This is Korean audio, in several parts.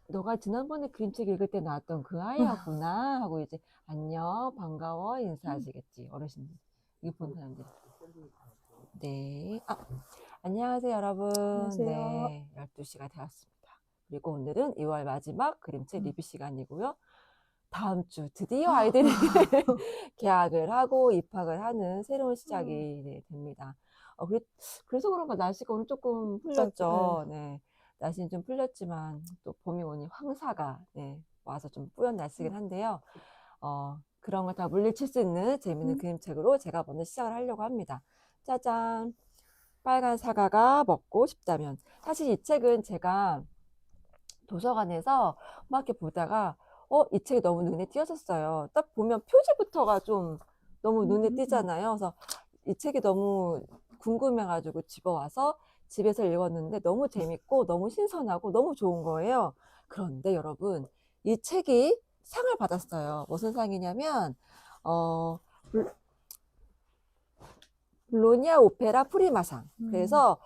너가 지난번에 그림책 읽을 때 나왔던 그 아이였구나 하고 이제 안녕 반가워 인사하시겠지 어르신들 이거 본 사람들. 네. 안녕하세요 여러분. 안녕하세요. 네, 12시가 되었습니다. 그리고 오늘은 2월 마지막 그림책 음. 리뷰 시간이고요. 다음 주 드디어 아이들이 개학을 하고 입학을 하는 새로운 시작이 됩니다. 그래서 그런가 날씨가 오늘 조금 예. 풀렸죠. 네, 날씨는 좀 풀렸지만 또 봄이 오니 황사가 와서 좀 뿌연 날씨긴 한데요. 그런 걸 다 물리칠 수 있는 재밌는 음. 그림책으로 제가 먼저 시작을 하려고 합니다. 짜잔! 빨간 사과가 먹고 싶다면. 사실 이 책은 제가 도서관에서 막 이렇게 보다가 이 책이 너무 눈에 띄었었어요. 딱 보면 표지부터가 좀 너무 눈에 띄잖아요. 그래서 이 책이 너무 궁금해가지고 집어와서 집에서 읽었는데 너무 재밌고 너무 신선하고 너무 좋은 거예요. 그런데 여러분, 이 책이 상을 받았어요. 무슨 상이냐면 어, 볼로냐 오페라 프리마상. 그래서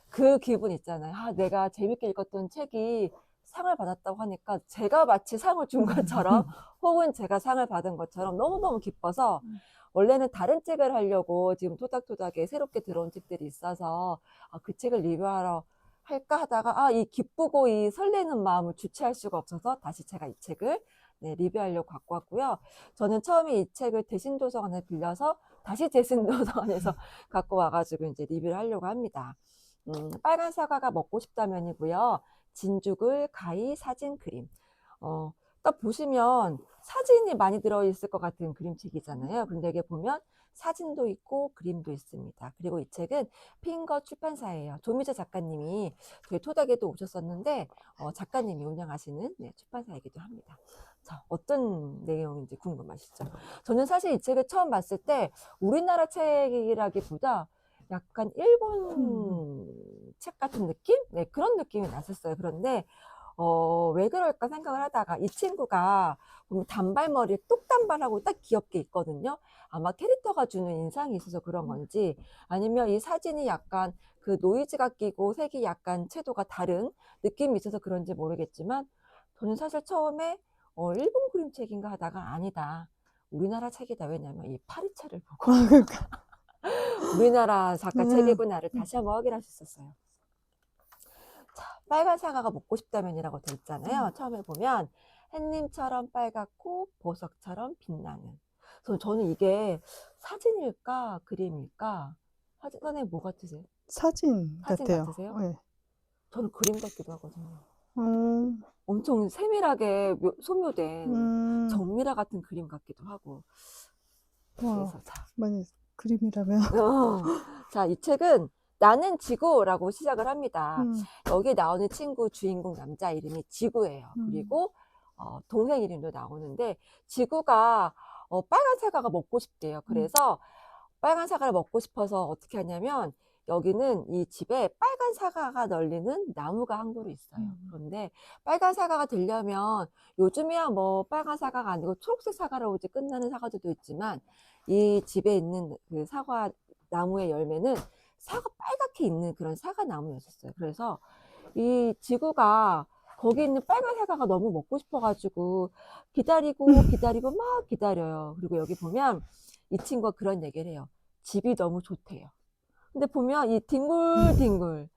그 기분 있잖아요. 내가 재밌게 읽었던 책이 상을 받았다고 하니까 제가 마치 상을 준 것처럼 혹은 제가 상을 받은 것처럼 너무너무 기뻐서 원래는 다른 책을 하려고 지금 토닥토닥에 새롭게 들어온 책들이 있어서 그 책을 리뷰하러 할까 하다가 이 기쁘고 이 설레는 마음을 주체할 수가 없어서 다시 제가 이 책을 리뷰하려고 갖고 왔고요. 저는 처음에 이 책을 대신도서관에 빌려서 다시 대신도서관에서 갖고 와가지고 이제 리뷰를 하려고 합니다. 빨간 사과가 먹고 싶다면이고요. 진죽을 가히 사진 그림. 딱 보시면 사진이 많이 들어있을 것 같은 그림책이잖아요. 그런데 여기 보면 사진도 있고 그림도 있습니다. 그리고 이 책은 핑거 출판사예요. 조미자 작가님이 저희 토닥에도 오셨었는데 작가님이 운영하시는 출판사이기도 합니다. 자, 어떤 내용인지 궁금하시죠? 저는 사실 이 책을 처음 봤을 때 우리나라 책이라기보다 약간 일본 책 같은 느낌? 네, 그런 느낌이 났었어요. 그런데 왜 그럴까 생각을 하다가 이 친구가 보면 단발머리에 똑단발하고 딱 귀엽게 있거든요. 아마 캐릭터가 주는 인상이 있어서 그런 건지 아니면 이 사진이 약간 그 노이즈가 끼고 색이 약간 채도가 다른 느낌이 있어서 그런지 모르겠지만 저는 사실 처음에 일본 그림책인가 하다가 아니다. 우리나라 책이다. 왜냐면 이 파리채를 보고 그러니까. 우리나라 작가 음. 책이구나를 다시 한번 확인할 수 있었어요. 자, 빨간 사과가 먹고 싶다면이라고 돼 있잖아요. 처음에 보면 햇님처럼 빨갛고 보석처럼 빛나는. 그래서 저는 이게 사진일까 그림일까? 선생님 뭐 같으세요? 사진 사진 같아요. 같으세요? 예. 저는 그림 같기도 하거든요. 음. 엄청 세밀하게 소묘된 음. 정미라 같은 그림 같기도 하고. 와, 그래서 만약 그림이라면. 자, 이 책은 나는 지구라고 시작을 합니다. 음. 여기 나오는 친구 주인공 남자 이름이 지구예요. 음. 그리고 동생 이름도 나오는데 지구가 빨간 사과가 먹고 싶대요. 음. 그래서 빨간 사과를 먹고 싶어서 어떻게 하냐면 여기는 이 집에 빨간 사과가 널리는 나무가 한 그루 있어요. 그런데 빨간 사과가 되려면 요즘이야 뭐 빨간 사과가 아니고 초록색 사과로 이제 끝나는 사과들도 있지만 이 집에 있는 그 사과 나무의 열매는 사과 빨갛게 있는 그런 사과 나무였었어요. 그래서 이 지구가 거기 있는 빨간 사과가 너무 먹고 싶어가지고 기다리고 막 기다려요. 그리고 여기 보면 이 친구가 그런 얘기를 해요. 집이 너무 좋대요. 근데 보면 이 뒹굴뒹굴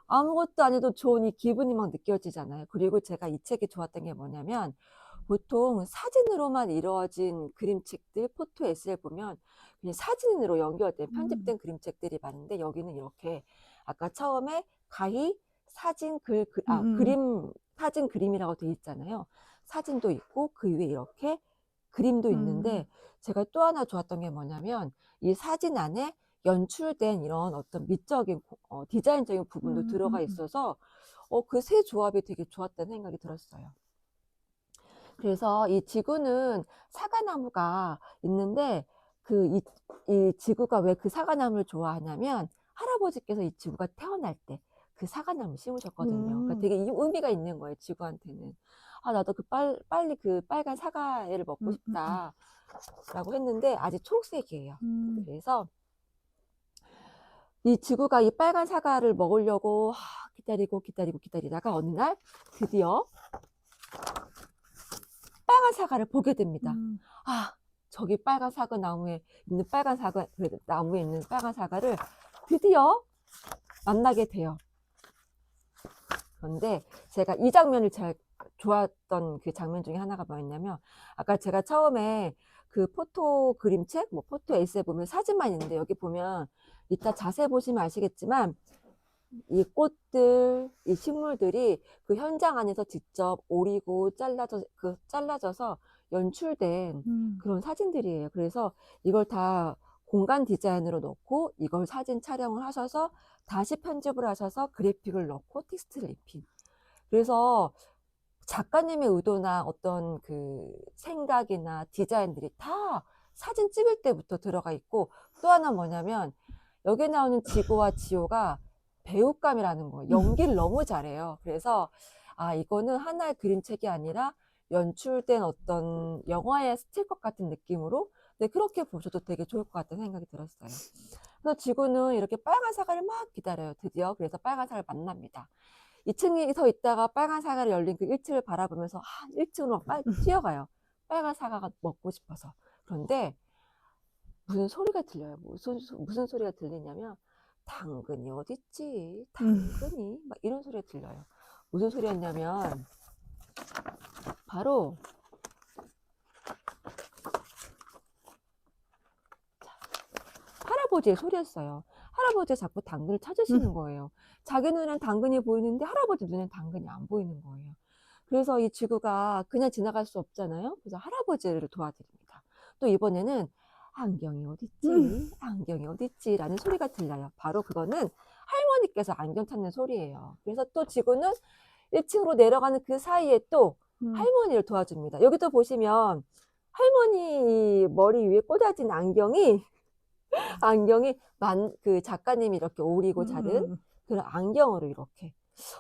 아무것도 안 해도 좋은 이 기분이 막 느껴지잖아요. 그리고 제가 이 책이 좋았던 게 뭐냐면 보통 사진으로만 이루어진 그림책들, 포토 에세이를 보면 그냥 사진으로 연결된 편집된 그림책들이 많은데 여기는 이렇게 아까 처음에 가히 사진 그림 사진 그림이라고 되어 있잖아요. 사진도 있고 그 위에 이렇게 그림도 있는데 제가 또 하나 좋았던 게 뭐냐면 이 사진 안에 연출된 이런 어떤 미적인 디자인적인 부분도 들어가 있어서 그 세 조합이 되게 좋았다는 생각이 들었어요. 그래서 이 지구는 사과나무가 있는데 이 지구가 왜 그 사과나무를 좋아하냐면 할아버지께서 이 지구가 태어날 때 그 사과나무 심으셨거든요. 그러니까 되게 의미가 있는 거예요, 지구한테는. 나도 빨리 그 빨간 사과를 먹고 싶다라고 했는데 아직 초록색이에요. 그래서 이 지구가 이 빨간 사과를 먹으려고 기다리다가 어느 날 드디어 빨간 사과를 보게 됩니다. 음. 아, 저기 빨간 사과 나무에 있는 빨간 사과, 그 나무에 있는 빨간 사과를 드디어 만나게 돼요. 그런데 제가 이 장면을 제일 좋았던 그 장면 중에 하나가 뭐였냐면, 아까 제가 처음에 그 포토 그림책, 뭐 포토 에세이 보면 사진만 있는데, 여기 보면 이따 자세히 보시면 아시겠지만 이 꽃들, 이 식물들이 그 현장 안에서 직접 오리고 잘라져서 연출된 음. 그런 사진들이에요. 그래서 이걸 다 공간 디자인으로 넣고 이걸 사진 촬영을 하셔서 다시 편집을 하셔서 그래픽을 넣고 텍스트를 입힌. 그래서 작가님의 의도나 어떤 그 생각이나 디자인들이 다 사진 찍을 때부터 들어가 있고, 또 하나 뭐냐면 여기 나오는 지고와 지호가 배우감이라는 거예요. 연기를 너무 잘해요. 그래서 아, 이거는 하나의 그림책이 아니라 연출된 어떤 영화의 스틸컷 같은 느낌으로, 네, 그렇게 보셔도 되게 좋을 것 같다는 생각이 들었어요. 그래서 지구는 이렇게 빨간 사과를 막 기다려요. 드디어 그래서 빨간 사과를 만납니다. 2층에 서 있다가 빨간 사과를 열린 그 1층을 바라보면서 1층으로 막 빨리 뛰어가요. 빨간 사과가 먹고 싶어서. 그런데 무슨 소리가 들려요. 무슨 소리가 들리냐면 당근이 어딨지? 당근이? 막 이런 소리가 들려요. 무슨 소리였냐면 바로 할아버지의 소리였어요. 할아버지가 자꾸 당근을 찾으시는 거예요. 자기 눈에는 당근이 보이는데 할아버지 눈에는 당근이 안 보이는 거예요. 그래서 이 지구가 그냥 지나갈 수 없잖아요. 그래서 할아버지를 도와드립니다. 또 이번에는 안경이 어딨지? 안경이 어딨지? 라는 소리가 들려요. 바로 그거는 할머니께서 안경 찾는 소리예요. 그래서 또 지구는 1층으로 내려가는 그 사이에 또 할머니를 도와줍니다. 여기도 보시면 할머니 머리 위에 꽂아진 안경이 그 작가님이 이렇게 오리고 자른 그런 안경으로 이렇게,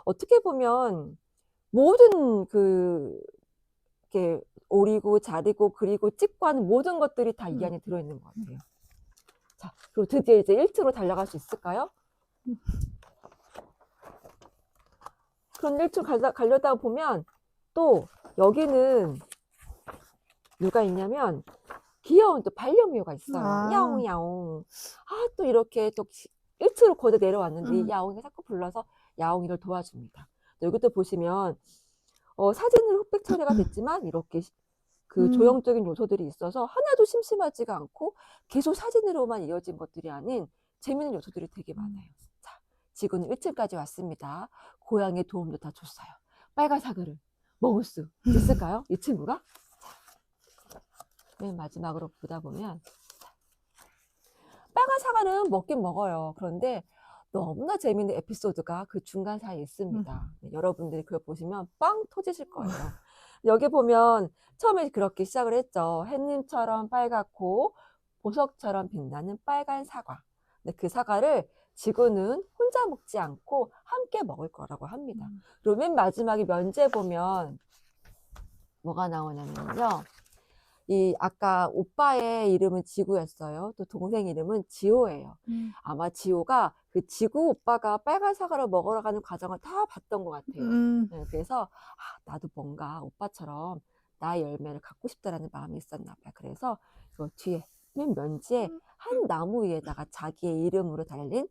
어떻게 보면 모든 그 이렇게 오리고 자르고 그리고 찍고 하는 모든 것들이 다 이 안에 들어있는 것 같아요. 자, 그리고 드디어 이제 1층으로 달려갈 수 있을까요? 그럼 1층 가려다가 보면 또 여기는 누가 있냐면 귀여운 또 반려묘가 있어요. 아. 야옹야옹. 아, 또 이렇게 또 1층으로 거저 내려왔는데 이 야옹이가 자꾸 불러서 야옹이를 도와줍니다. 여기도 보시면 사진으로 흑백 처리가 됐지만 이렇게 그 조형적인 요소들이 있어서 하나도 심심하지가 않고 계속 사진으로만 이어진 것들이 아닌 재밌는 요소들이 되게 많아요. 자, 지구는 1층까지 왔습니다. 고양이의 도움도 다 줬어요. 빨간 사과를 먹을 수 있을까요? 이 친구가? 맨 마지막으로 보다 보면 빨간 사과는 먹긴 먹어요. 그런데 너무나 재밌는 에피소드가 그 중간 사이에 있습니다. 네, 여러분들이 그걸 보시면 빵 터지실 거예요. 여기 보면 처음에 그렇게 시작을 했죠. 햇님처럼 빨갛고 보석처럼 빛나는 빨간 사과. 근데 그 사과를 지구는 혼자 먹지 않고 함께 먹을 거라고 합니다. 그리고 맨 마지막에 면제 보면 뭐가 나오냐면요. 이 아까 오빠의 이름은 지구였어요. 또 동생 이름은 지호예요. 아마 지호가 그 지구 오빠가 빨간 사과를 먹으러 가는 과정을 다 봤던 것 같아요. 네, 그래서 나도 뭔가 오빠처럼 나의 열매를 갖고 싶다라는 마음이 있었나 봐요. 그래서 그 뒤에 맨 면지에 한 나무 위에다가 자기의 이름으로 달린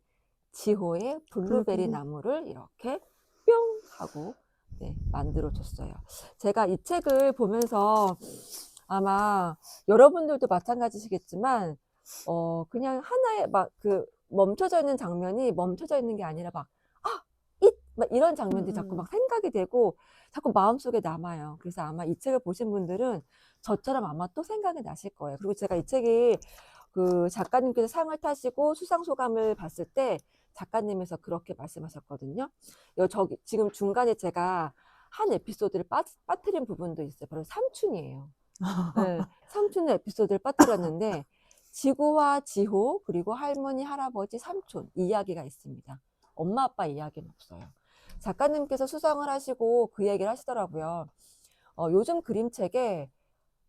지호의 블루베리 나무를 이렇게 뿅 하고 네, 만들어 줬어요. 제가 이 책을 보면서 아마 여러분들도 마찬가지시겠지만 그냥 하나의 막 그 멈춰져 있는 장면이 멈춰져 있는 게 아니라 막 막 이런 장면들이 자꾸 막 생각이 되고 자꾸 마음속에 남아요. 그래서 아마 이 책을 보신 분들은 저처럼 아마 또 생각이 나실 거예요. 그리고 제가 이 책이 그 작가님께서 상을 타시고 수상 소감을 봤을 때 작가님에서 그렇게 말씀하셨거든요. 저기 지금 중간에 제가 한 에피소드를 빠뜨린 부분도 있어요. 바로 삼촌이에요. 네, 삼촌의 에피소드를 빠뜨렸는데 지구와 지호 그리고 할머니, 할아버지, 삼촌 이야기가 있습니다. 엄마 아빠 이야기는 없어요. 작가님께서 수상을 하시고 그 얘기를 하시더라고요. 요즘 그림책에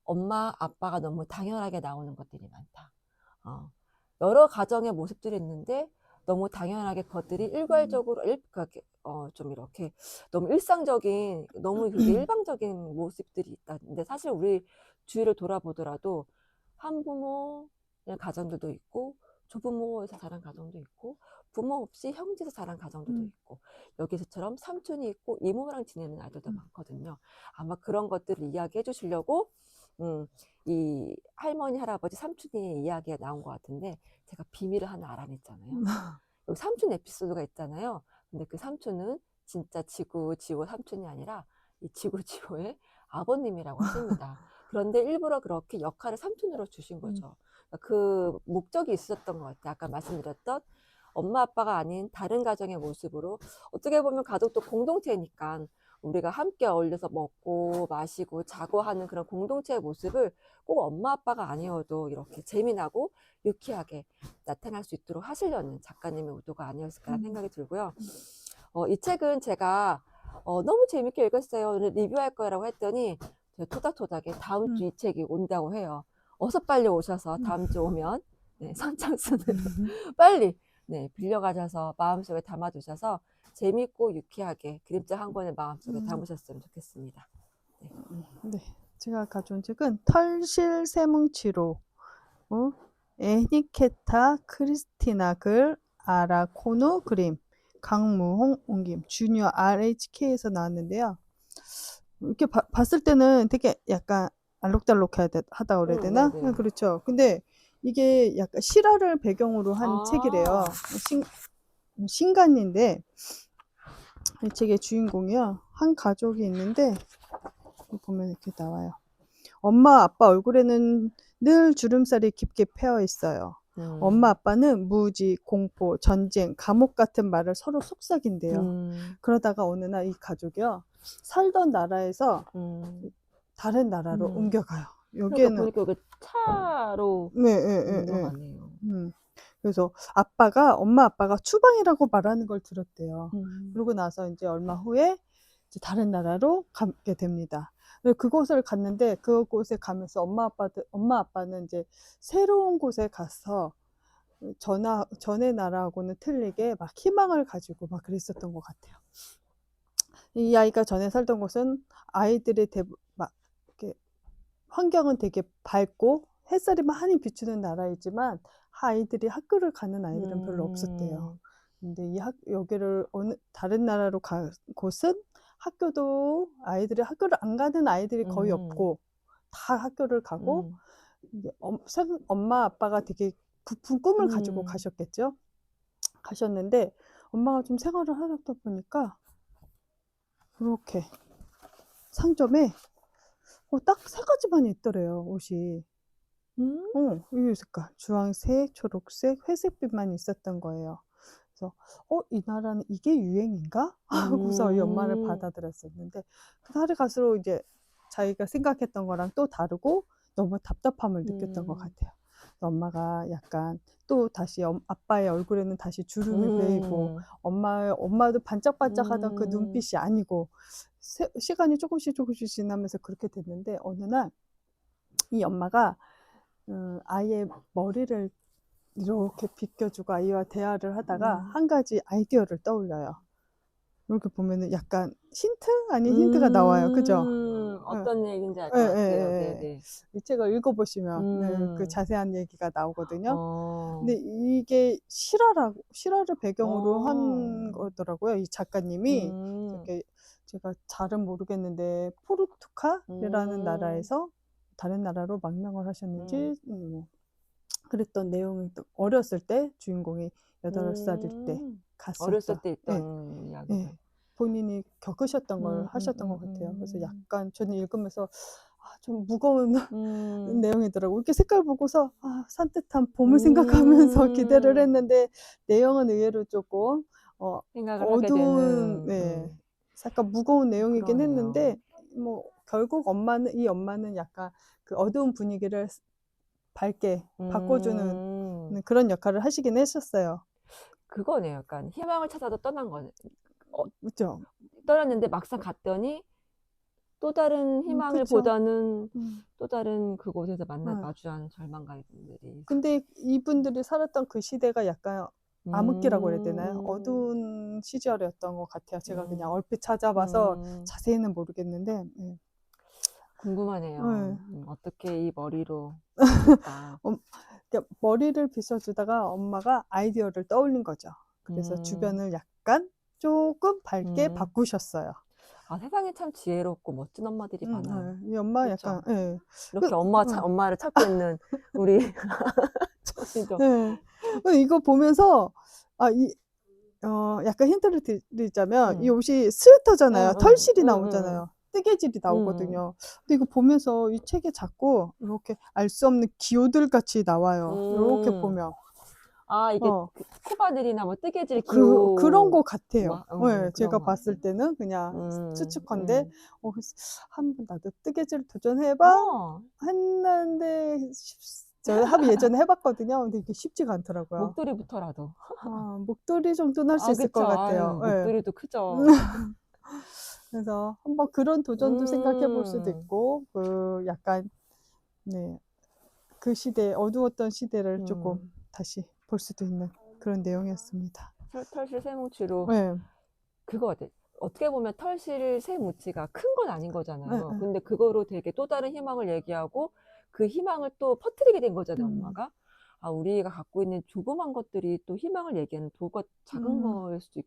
엄마 아빠가 너무 당연하게 나오는 것들이 많다. 여러 가정의 모습들이 있는데 너무 당연하게 그것들이 일괄적으로 좀 이렇게 너무 일상적인, 너무 그게 일방적인 모습들이 있다. 근데 사실 우리 주위를 돌아보더라도 한부모 가정들도 있고, 조부모에서 자란 가정도 있고, 부모 없이 형제에서 자란 가정들도 있고, 여기서처럼 삼촌이 있고 이모랑 지내는 아이들도 많거든요. 아마 그런 것들을 이야기해 주시려고 이 할머니, 할아버지, 삼촌의 이야기가 나온 것 같은데, 제가 비밀을 하나 알아냈잖아요. 여기 삼촌 에피소드가 있잖아요. 근데 그 삼촌은 진짜 지구 삼촌이 아니라 이 지구의 아버님이라고 하십니다. 그런데 일부러 그렇게 역할을 삼촌으로 주신 거죠. 그러니까 그 목적이 있었던 것 같아요. 아까 말씀드렸던 엄마 아빠가 아닌 다른 가정의 모습으로, 어떻게 보면 가족도 공동체니까 우리가 함께 어울려서 먹고 마시고 자고 하는 그런 공동체의 모습을 꼭 엄마 아빠가 아니어도 이렇게 재미나고 유쾌하게 나타날 수 있도록 하시려는 작가님의 의도가 아니었을까라는 생각이 들고요. 이 책은 제가 너무 재밌게 읽었어요. 오늘 리뷰할 거라고 했더니 토닥토닥에 다음 주 이 책이 온다고 해요. 어서 빨리 오셔서 다음 주 오면 선착순으로 빨리 빌려가셔서 마음속에 담아두셔서 재밌고 유쾌하게 그림책 한 권을 마음속에 담으셨으면 좋겠습니다. 네, 제가 가져온 책은 털실 세뭉치로 애니케타 크리스티나 글, 아라코노 그림, 강무홍 옮김, 주니어 RHK에서 나왔는데요. 이렇게 봤을 때는 되게 약간 알록달록하다 그래야 되나? 네네. 그렇죠. 근데 이게 약간 실화를 배경으로 한 책이래요. 신간인데 이 책의 주인공이요, 한 가족이 있는데 보면 이렇게 나와요. 엄마 아빠 얼굴에는 늘 주름살이 깊게 패어 있어요. 엄마 아빠는 무지, 공포, 전쟁, 감옥 같은 말을 서로 속삭인대요. 그러다가 어느 날 이 가족이요, 살던 나라에서 다른 나라로 옮겨가요. 그러니까 여기에는 보니까 여기 차로 네. 옮겨가네요. 그래서 엄마 아빠가 추방이라고 말하는 걸 들었대요. 그러고 나서 이제 얼마 후에 이제 다른 나라로 가게 됩니다. 그곳을 갔는데, 그곳에 가면서 엄마 아빠는 이제 새로운 곳에 가서 전의 나라하고는 틀리게 막 희망을 가지고 막 그랬었던 것 같아요. 이 아이가 전에 살던 곳은 아이들이 막 이렇게 환경은 되게 밝고 햇살이 많이 비추는 나라이지만 아이들이 학교를 가는 아이들은 별로 없었대요. 근데 여기를 다른 나라로 간 곳은 아이들이 학교를 안 가는 아이들이 거의 없고 다 학교를 가고, 이제 엄마 아빠가 되게 부푼 꿈을 가지고 가셨겠죠. 가셨는데 엄마가 좀 생활을 하다 보니까 그렇게 상점에 딱 3가지만 있더래요, 옷이. 이 색깔 주황색, 초록색, 회색빛만 있었던 거예요. 그래서 이 나라는 이게 유행인가? 하고서 이 엄마를 받아들였었는데, 그 날이 갈수록 이제 자기가 생각했던 거랑 또 다르고 너무 답답함을 느꼈던 것 같아요. 그래서 엄마가 약간 또 다시 아빠의 얼굴에는 다시 주름이 베이고, 엄마도 반짝반짝하던 그 눈빛이 아니고, 시간이 조금씩 지나면서 그렇게 됐는데, 어느 날 이 엄마가 아이의 머리를 이렇게 빗겨주고 아이와 대화를 하다가 한 가지 아이디어를 떠올려요. 이렇게 보면은 약간 힌트 아닌 힌트가 나와요. 그죠? 어떤 얘기인지 알 예, 것 예, 같아요. 예. 네네. 이 책을 읽어보시면 그 자세한 얘기가 나오거든요. 근데 이게 실화를 배경으로 한 거더라고요, 이 작가님이. 이렇게 제가 잘은 모르겠는데 포르투갈이라는 나라에서 다른 나라로 망명을 하셨는지 그랬던 내용이, 어렸을 때 주인공이 8살일 때 어렸을 갔었죠. 때 예, 있던 이야기를. 본인이 겪으셨던 걸 하셨던 것 같아요. 그래서 약간 저는 읽으면서 좀 무거운 내용이더라고요. 이렇게 색깔 보고서 산뜻한 봄을 생각하면서 기대를 했는데, 내용은 의외로 조금 생각을 하게 어두운, 되는. 약간 무거운 내용이긴 그러네요. 했는데, 뭐 결국 이 엄마는 약간 그 어두운 분위기를 밝게 바꿔주는 그런 역할을 하시긴 했었어요. 그거네요. 약간 희망을 찾아서 떠난 거네. 그죠? 떠났는데 막상 갔더니 또 다른 희망을 그쵸. 보다는 또 다른 그곳에서 네. 마주하는 절망감들이. 근데 이분들이 살았던 그 시대가 약간 암흑기라고 해야 되나요? 음. 어두운 시절이었던 것 같아요. 제가 그냥 음. 얼핏 찾아봐서 음. 자세히는 모르겠는데, 예. 궁금하네요. 예. 어떻게 이 머리로 했을까? 그러니까 머리를 빗어주다가 엄마가 아이디어를 떠올린 거죠. 그래서 음. 주변을 약간 조금 밝게 음. 바꾸셨어요. 아, 세상에 참 지혜롭고 멋진 엄마들이 많아요. 이 엄마 약간, 그쵸? 예. 이렇게 엄마를 찾고 있는 우리 처지도. 예. 이거 보면서, 아, 약간 힌트를 드리자면, 이 음. 옷이 응, 스웨터잖아요. 응, 털실이 응, 응, 나오잖아요. 뜨개질이 응. 나오거든요. 근데 이거 보면서 이 책에 자꾸 이렇게 알 수 없는 기호들 같이 나와요. 이렇게 음. 보면. 아, 이게 어, 그 스쿠바들이나 뭐 뜨개질 그런 기호, 거 같아요. 예, 그런 제가 것 같아. 봤을 때는 그냥 음, 추측컨대, 음. 그래서 한번 나도 뜨개질 도전해봐? 어, 했는데, 저 합의 예전에 해봤거든요. 근데 이게 쉽지가 않더라고요. 목도리부터라도. 목도리 정도는 할 수 아, 있을 것 그쵸. 같아요. 아유, 예. 목도리도 크죠. 그래서 한번 그런 도전도 생각해 볼 수도 음, 있고, 약간, 네, 그 시대, 어두웠던 시대를 조금 음. 다시 볼 수도 있는 그런 내용이었습니다. 털실 세뭉치로 네, 그거 같아. 어떻게 보면 털실 세뭉치가 큰 건 아닌 네, 거잖아요. 네. 근데 그거로 되게 또 다른 희망을 얘기하고 그 희망을 또 퍼뜨리게 된 거잖아요, 음, 엄마가. 아, 우리가 갖고 있는 조그만 것들이 또 희망을 얘기하는 도구가 작은 음, 거일 수도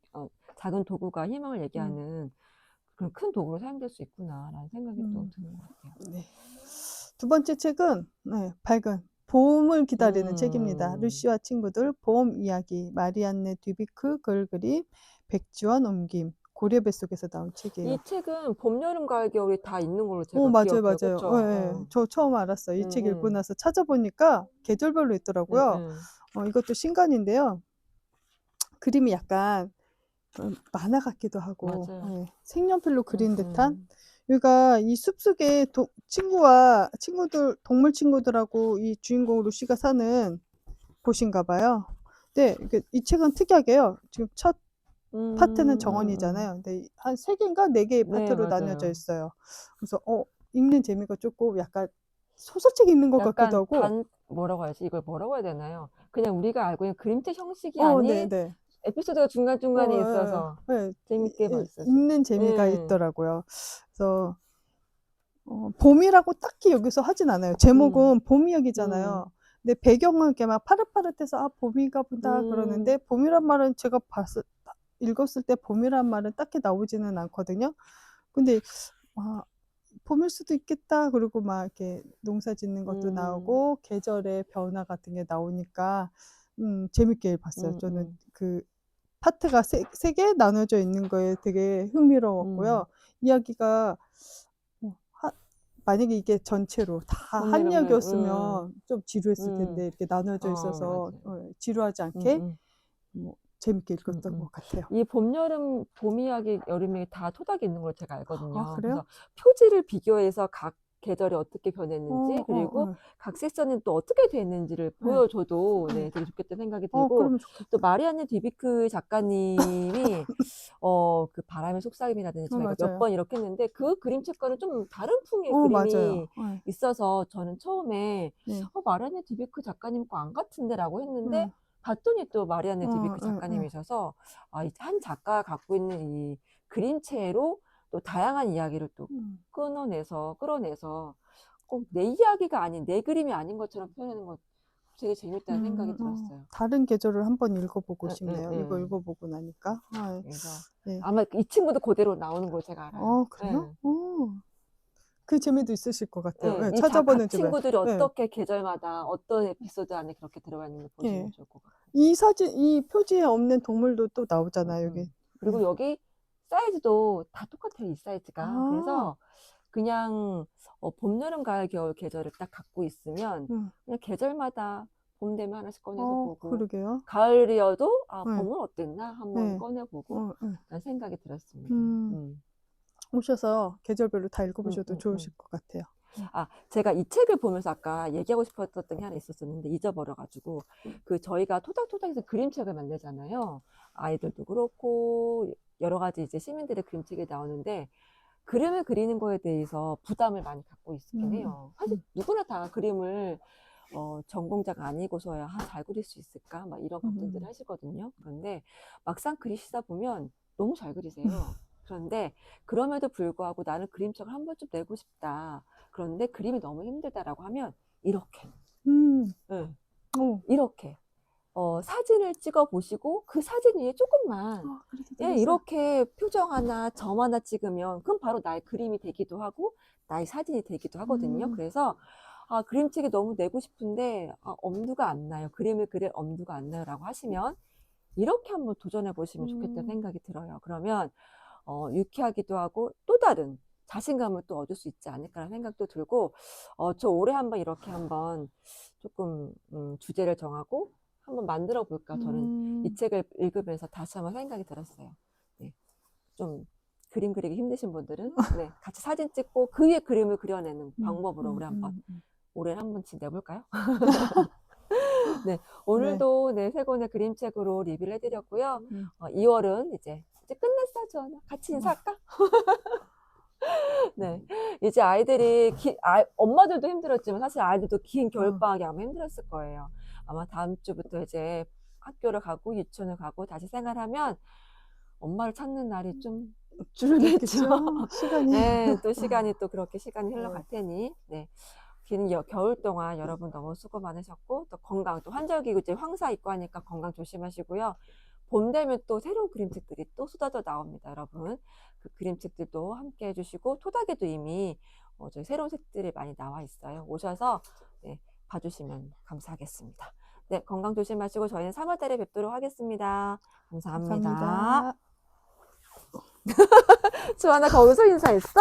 작은 도구가 희망을 음, 얘기하는 그런 큰 도구로 사용될 수 있구나라는 생각이 또 음. 드는 것 같아요. 네. 두 번째 책은, 네, 밝은 봄을 기다리는 책입니다. 음, 루시와 친구들 봄 이야기, 마리안네 듀비크 글 그림, 백지원 옮김, 고려 뱃속에서 나온 이 책이에요. 책은 봄, 여름, 가을, 겨울이 다 있는 걸로 제가 맞아요, 기억해요. 맞아요. 그쵸? 예, 예. 저 처음 알았어요. 이 책 읽고 응, 나서 찾아보니까 계절별로 응, 있더라고요. 응. 이것도 신간인데요. 그림이 약간 만화 같기도 하고, 맞아요. 예, 색연필로 응, 그린 듯한. 응. 그러니까 이 숲속에 친구들, 동물 친구들하고 이 주인공 루시가 사는 곳인가 봐요. 근데 이 책은 특이하게요. 지금 첫 파트는 음. 정원이잖아요. 근데 한 세 개인가 네 개의 네, 파트로 나뉘어져 맞아요. 있어요. 그래서 읽는 재미가 조금 약간 소설책 읽는 것 같기도 약간 하고. 뭐라고 해야지? 이걸 뭐라고 해야 되나요? 그냥 우리가 알고 있는 그림책 형식이 아닌 네네. 에피소드가 중간중간에 예, 있어서 예, 예. 재밌게 봤어요. 읽는 재미가 예. 있더라고요. 그래서 봄이라고 딱히 여기서 하진 않아요. 음, 제목은 봄 음, 이야기잖아요. 근데 배경은 이렇게 막 파릇파릇해서 봄이가 보다 음, 그러는데, 봄이란 말은 제가 읽었을 때 봄이란 말은 딱히 나오지는 않거든요. 근데 아, 봄일 수도 있겠다. 그리고 막 이렇게 농사 짓는 것도 음, 나오고 계절의 변화 같은 게 나오니까 재밌게 봤어요. 저는 음, 그 파트가 세 개 나눠져 있는 거에 되게 흥미로웠고요. 음. 이야기가 만약에 이게 전체로 다 봄, 한 여름, 가을, 이야기였으면 좀 지루했을 텐데, 음. 이렇게 나눠져 있어서 맞아요. 지루하지 음, 않게 음, 재밌게 읽었던 음. 것 같아요. 이 봄, 여름, 봄 이야기, 여름 이야기 다 토닥이 있는 걸 제가 아, 알거든요. 그래요? 그래서 표지를 비교해서 각 계절이 어떻게 어, 변했는지, 그리고 어, 각 섹션은 또 어떻게 됐는지를 네, 보여줘도 네. 네, 되게 좋겠다는 생각이 들고, 그러면 또 좋겠다. 마리안네 디비크 작가님이 그 바람의 속삭임이라든지 저희가 몇 맞아요. 번 이렇게 했는데 그 그림책과는 좀 다른 풍의 그림이 맞아요. 네, 있어서 저는 처음에 네, 마리안네 디비크 작가님 거 안 같은데라고 했는데 네, 봤더니 또 마리안네 디비크 네, 네. 작가님이셔서 이 한 작가가 갖고 있는 이 그림체로 또 다양한 이야기를 또 음, 끌어내서 꼭 내 이야기가 아닌 내 그림이 아닌 것처럼 표현하는 거 되게 재밌다는 생각이 들었어요. 다른 계절을 한번 읽어보고 응, 응, 싶네요. 이거 응. 읽어보고 나니까. 그래서 네. 아마 이 친구도 그대로 나오는 걸 제가 알아요. 그래요? 예. 그 재미도 있으실 것 같아요. 예. 찾아보는 각 재미. 친구들이 예, 어떻게 계절마다 어떤 에피소드 안에 그렇게 들어가 있는 걸 보시면 예. 좋을 것 같아요. 이 표지에 없는 동물도 또 응, 나오잖아요, 여기. 응. 예. 그리고 여기 사이즈도 다 똑같아요, 이 사이즈가. 아, 그래서 그냥 봄, 여름, 가을, 겨울 계절을 딱 갖고 있으면 음. 그냥 계절마다 봄 되면 하나씩 꺼내서 보고 그러게요. 가을이어도 예, 봄은 어땠나 한번 예, 꺼내보고 예. 라는 생각이 들었습니다. 음, 오셔서 계절별로 다 음, 읽어보셔도 음, 좋으실 음. 것 같아요. 제가 이 책을 보면서 아까 얘기하고 싶었던 게 하나 있었었는데 잊어버려가지고 저희가 토닥토닥에서 그림책을 만들잖아요. 아이들도 그렇고 여러 가지 이제 시민들의 그림책이 나오는데 그림을 그리는 거에 대해서 부담을 많이 갖고 있긴 음, 해요. 사실 음, 누구나 다 그림을 전공자가 아니고서야 잘 그릴 수 있을까? 막 이런 걱정들을 하시거든요. 그런데 막상 그리시다 보면 너무 잘 그리세요. 그런데 그럼에도 불구하고 나는 그림책을 한 번쯤 내고 싶다. 그런데 그림이 너무 힘들다라고 하면 이렇게, 네, 오. 이렇게 사진을 찍어 보시고 그 사진 위에 조금만 그래도 예, 되겠어. 이렇게 표정 하나, 점 하나 찍으면 그럼 바로 나의 그림이 되기도 하고 나의 사진이 되기도 하거든요. 그래서 그림책이 너무 내고 싶은데 엄두가 안 나요. 그림을 그릴 엄두가 안 나요 라고 하시면 이렇게 한번 도전해 보시면 좋겠다는 생각이 들어요. 그러면 유쾌하기도 하고 또 다른 자신감을 또 얻을 수 있지 않을까라는 생각도 들고 저 올해 한번 이렇게 한번 조금 주제를 정하고 한번 만들어 볼까 저는 이 책을 읽으면서 다시 한번 생각이 들었어요. 네. 좀 그림 그리기 힘드신 분들은 네, 같이 사진 찍고 그 위에 그림을 그려내는 방법으로 우리 한번 올해 한 번씩 내볼까요? 네, 오늘도 네, 세 권의 그림책으로 리뷰를 해드렸고요. 2월은 이제 끝났어, 주원아. 같이 인사할까? 네, 이제 아이들이 엄마들도 힘들었지만 사실 아이들도 긴 겨울방학이 아마 힘들었을 거예요. 아마 다음 주부터 이제 학교를 가고 유치원을 가고 다시 생활하면 엄마를 찾는 날이 좀 줄어들겠죠. 시간이. 네, 또 시간이 또 그렇게 시간이 흘러갈 테니 네. 긴 겨울 동안 여러분 너무 수고 많으셨고 또 건강 또 환절기고 이제 황사 있고 하니까 건강 조심하시고요. 봄 되면 또 새로운 그림책들이 또 쏟아져 나옵니다, 여러분. 그 그림책들도 함께 해주시고 토닥에도 이미 저희 새로운 책들이 많이 나와 있어요. 오셔서 네, 봐주시면 감사하겠습니다. 네, 건강 조심하시고 저희는 3월 달에 뵙도록 하겠습니다. 감사합니다. 감사합니다. 주하나 거기서 인사했어?